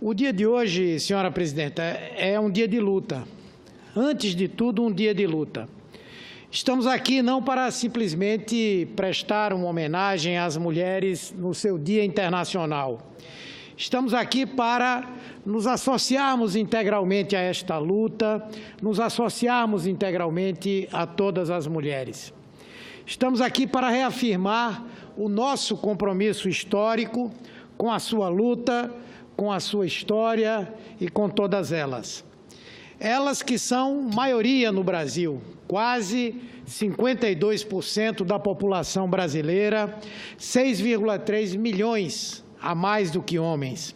O dia de hoje, senhora presidenta, é um dia de luta. Antes de tudo, um dia de luta. Estamos aqui não para simplesmente prestar uma homenagem às mulheres no seu Dia Internacional. Estamos aqui para nos associarmos integralmente a esta luta, nos associarmos integralmente a todas as mulheres. Estamos aqui para reafirmar o nosso compromisso histórico com a sua luta, com a sua história e com todas elas. Elas que são maioria no Brasil, quase 52% da população brasileira, 6,3 milhões a mais do que homens.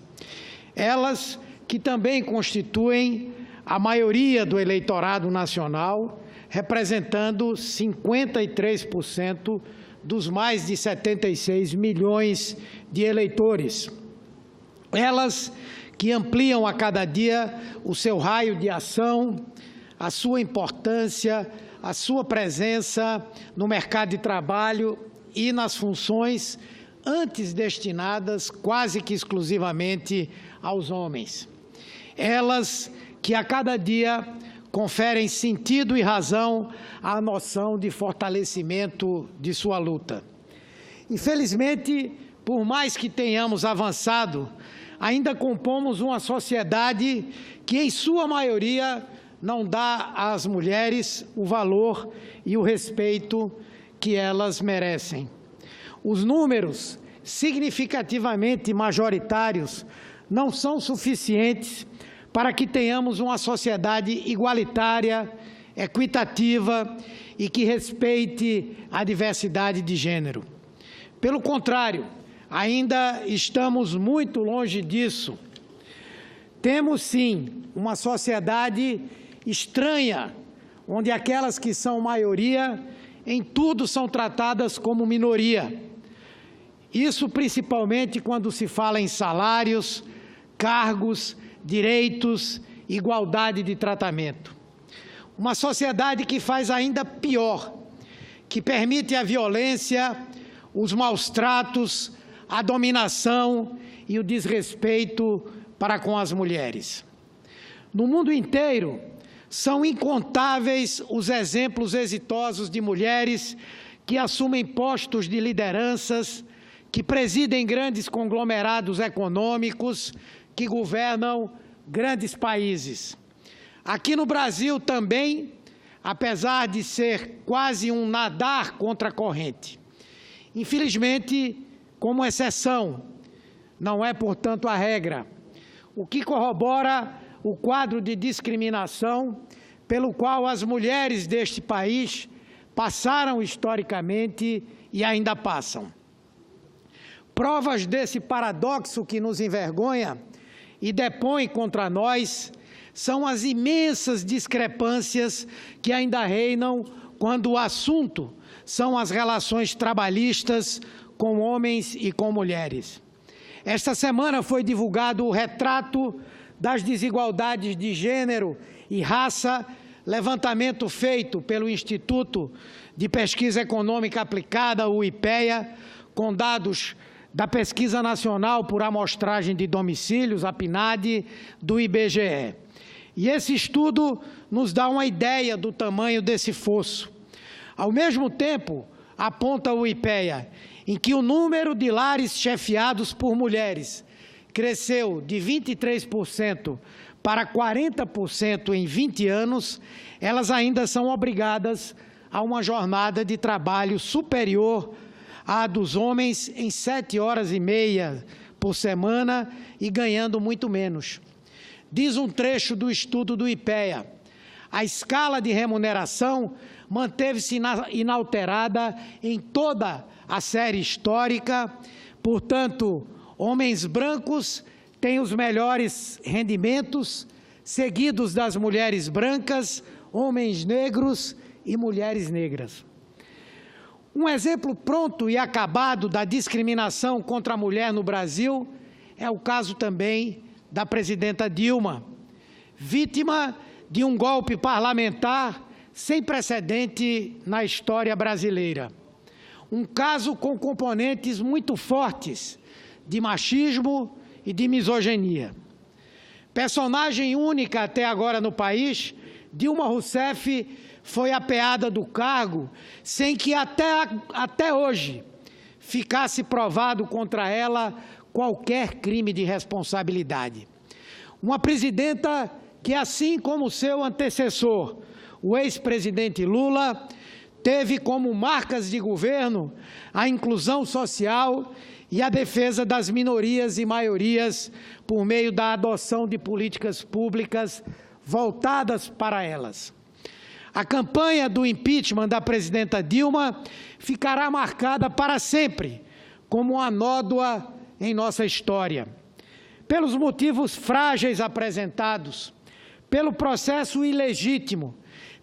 Elas que também constituem a maioria do eleitorado nacional, representando 53% dos mais de 76 milhões de eleitores. Elas que ampliam a cada dia o seu raio de ação, a sua importância, a sua presença no mercado de trabalho e nas funções antes destinadas quase que exclusivamente aos homens. Elas que a cada dia conferem sentido e razão à noção de fortalecimento de sua luta. Infelizmente, por mais que tenhamos avançado, ainda compomos uma sociedade que, em sua maioria, não dá às mulheres o valor e o respeito que elas merecem. Os números significativamente majoritários não são suficientes para que tenhamos uma sociedade igualitária, equitativa e que respeite a diversidade de gênero. Pelo contrário, ainda estamos muito longe disso. Temos, sim, uma sociedade estranha, onde aquelas que são maioria, em tudo são tratadas como minoria. Isso principalmente quando se fala em salários, cargos, direitos, igualdade de tratamento. Uma sociedade que faz ainda pior, que permite a violência, os maus tratos, a dominação e o desrespeito para com as mulheres. No mundo inteiro, são incontáveis os exemplos exitosos de mulheres que assumem postos de lideranças, que presidem grandes conglomerados econômicos, que governam grandes países. Aqui no Brasil também, apesar de ser quase um nadar contra a corrente. Infelizmente, como exceção, não é, portanto, a regra, o que corrobora o quadro de discriminação pelo qual as mulheres deste país passaram historicamente e ainda passam. Provas desse paradoxo que nos envergonha e depõe contra nós são as imensas discrepâncias que ainda reinam quando o assunto são as relações trabalhistas com homens e com mulheres. Esta semana foi divulgado o retrato das desigualdades de gênero e raça, levantamento feito pelo Instituto de Pesquisa Econômica Aplicada, o IPEA, com dados da Pesquisa Nacional por Amostragem de Domicílios, a PNAD, do IBGE. E esse estudo nos dá uma ideia do tamanho desse fosso. Ao mesmo tempo, aponta o IPEA, em que o número de lares chefiados por mulheres cresceu de 23% para 40% em 20 anos, elas ainda são obrigadas a uma jornada de trabalho superior à dos homens em 7 horas e meia por semana e ganhando muito menos. Diz um trecho do estudo do IPEA, a escala de remuneração manteve-se inalterada em toda a série histórica, portanto, homens brancos têm os melhores rendimentos, seguidos das mulheres brancas, homens negros e mulheres negras. Um exemplo pronto e acabado da discriminação contra a mulher no Brasil é o caso também da presidenta Dilma, vítima de um golpe parlamentar sem precedente na história brasileira. Um caso com componentes muito fortes de machismo e de misoginia. Personagem única até agora no país, Dilma Rousseff foi apeada do cargo sem que até hoje ficasse provado contra ela qualquer crime de responsabilidade. Uma presidenta que, assim como seu antecessor, o ex-presidente Lula, teve como marcas de governo a inclusão social e a defesa das minorias e maiorias por meio da adoção de políticas públicas voltadas para elas. A campanha do impeachment da presidenta Dilma ficará marcada para sempre como uma nódoa em nossa história. Pelos motivos frágeis apresentados, pelo processo ilegítimo,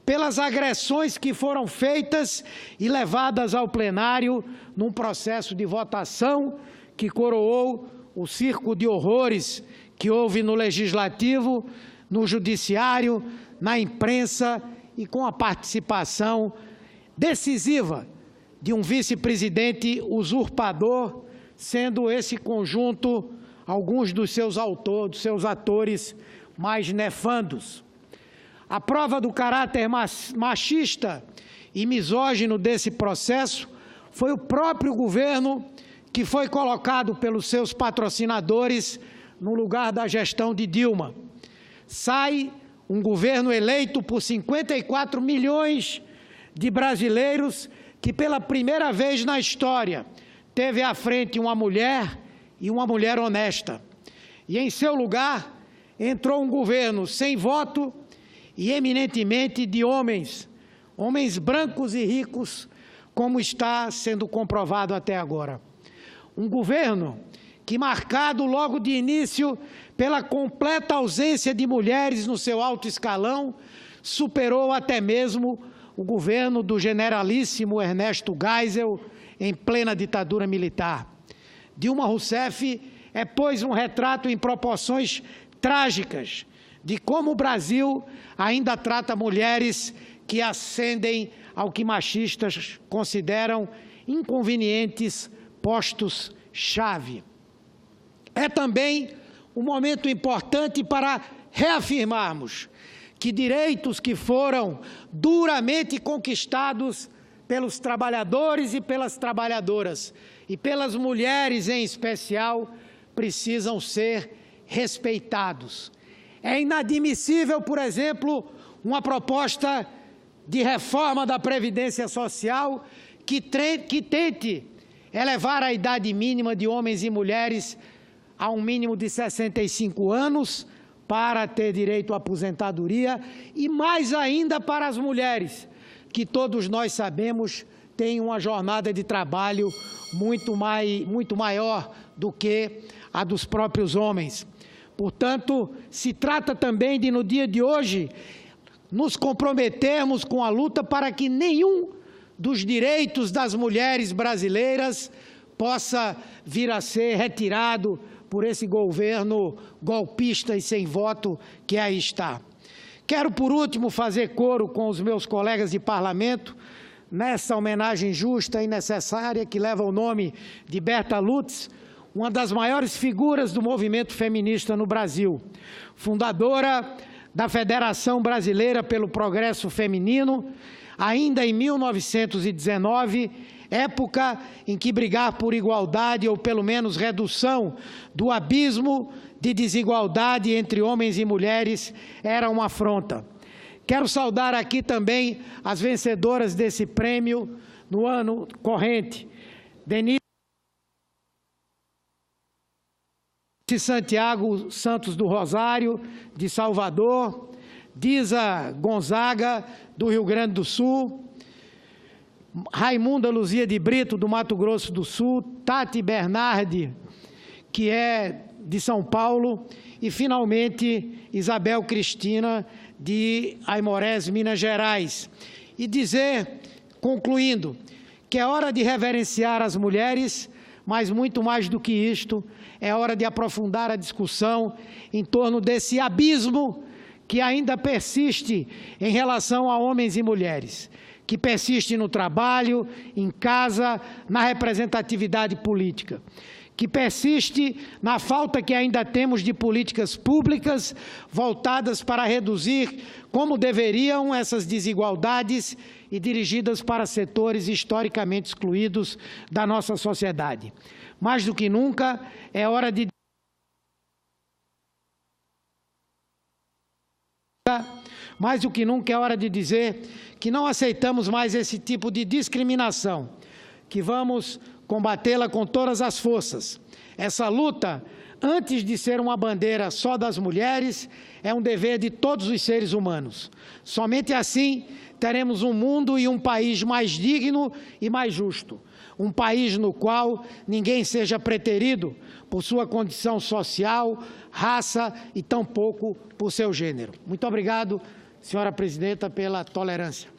pelas agressões que foram feitas e levadas ao plenário num processo de votação que coroou o circo de horrores que houve no Legislativo, no Judiciário, na imprensa e com a participação decisiva de um vice-presidente usurpador, sendo esse conjunto alguns dos seus atores mais nefandos. A prova do caráter machista e misógino desse processo foi o próprio governo que foi colocado pelos seus patrocinadores no lugar da gestão de Dilma. Sai um governo eleito por 54 milhões de brasileiros que, pela primeira vez na história, teve à frente uma mulher e uma mulher honesta. E, em seu lugar, entrou um governo sem voto e eminentemente de homens brancos e ricos, como está sendo comprovado até agora. Um governo que, marcado logo de início pela completa ausência de mulheres no seu alto escalão, superou até mesmo o governo do generalíssimo Ernesto Geisel em plena ditadura militar. Dilma Rousseff é, pois, um retrato em proporções trágicas de como o Brasil ainda trata mulheres que ascendem ao que machistas consideram inconvenientes postos-chave. É também um momento importante para reafirmarmos que direitos que foram duramente conquistados pelos trabalhadores e pelas trabalhadoras, e pelas mulheres em especial, precisam ser respeitados. É inadmissível, por exemplo, uma proposta de reforma da Previdência Social que tente elevar a idade mínima de homens e mulheres a um mínimo de 65 anos para ter direito à aposentadoria e, mais ainda, para as mulheres, que todos nós sabemos têm uma jornada de trabalho muito maior do que a dos próprios homens. Portanto, se trata também de, no dia de hoje, nos comprometermos com a luta para que nenhum dos direitos das mulheres brasileiras possa vir a ser retirado por esse governo golpista e sem voto que aí está. Quero, por último, fazer coro com os meus colegas de parlamento nessa homenagem justa e necessária que leva o nome de Berta Lutz, uma das maiores figuras do movimento feminista no Brasil, fundadora da Federação Brasileira pelo Progresso Feminino, ainda em 1919, época em que brigar por igualdade ou pelo menos redução do abismo de desigualdade entre homens e mulheres era uma afronta. Quero saudar aqui também as vencedoras desse prêmio no ano corrente, Denise Santiago Santos do Rosário, de Salvador, Disa Gonzaga, do Rio Grande do Sul, Raimunda Luzia de Brito, do Mato Grosso do Sul, Tati Bernardi, que é de São Paulo, e, finalmente, Isabel Cristina, de Aimorés, Minas Gerais. E dizer, concluindo, que é hora de reverenciar as mulheres, mas muito mais do que isto, é hora de aprofundar a discussão em torno desse abismo que ainda persiste em relação a homens e mulheres, que persiste no trabalho, em casa, na representatividade política, que persiste na falta que ainda temos de políticas públicas voltadas para reduzir como deveriam essas desigualdades e dirigidas para setores historicamente excluídos da nossa sociedade. Mais do que nunca, é hora de dizer que não aceitamos mais esse tipo de discriminação, que vamos combatê-la com todas as forças. Essa luta, antes de ser uma bandeira só das mulheres, é um dever de todos os seres humanos. Somente assim teremos um mundo e um país mais digno e mais justo. Um país no qual ninguém seja preterido por sua condição social, raça e tampouco por seu gênero. Muito obrigado, senhora presidenta, pela tolerância.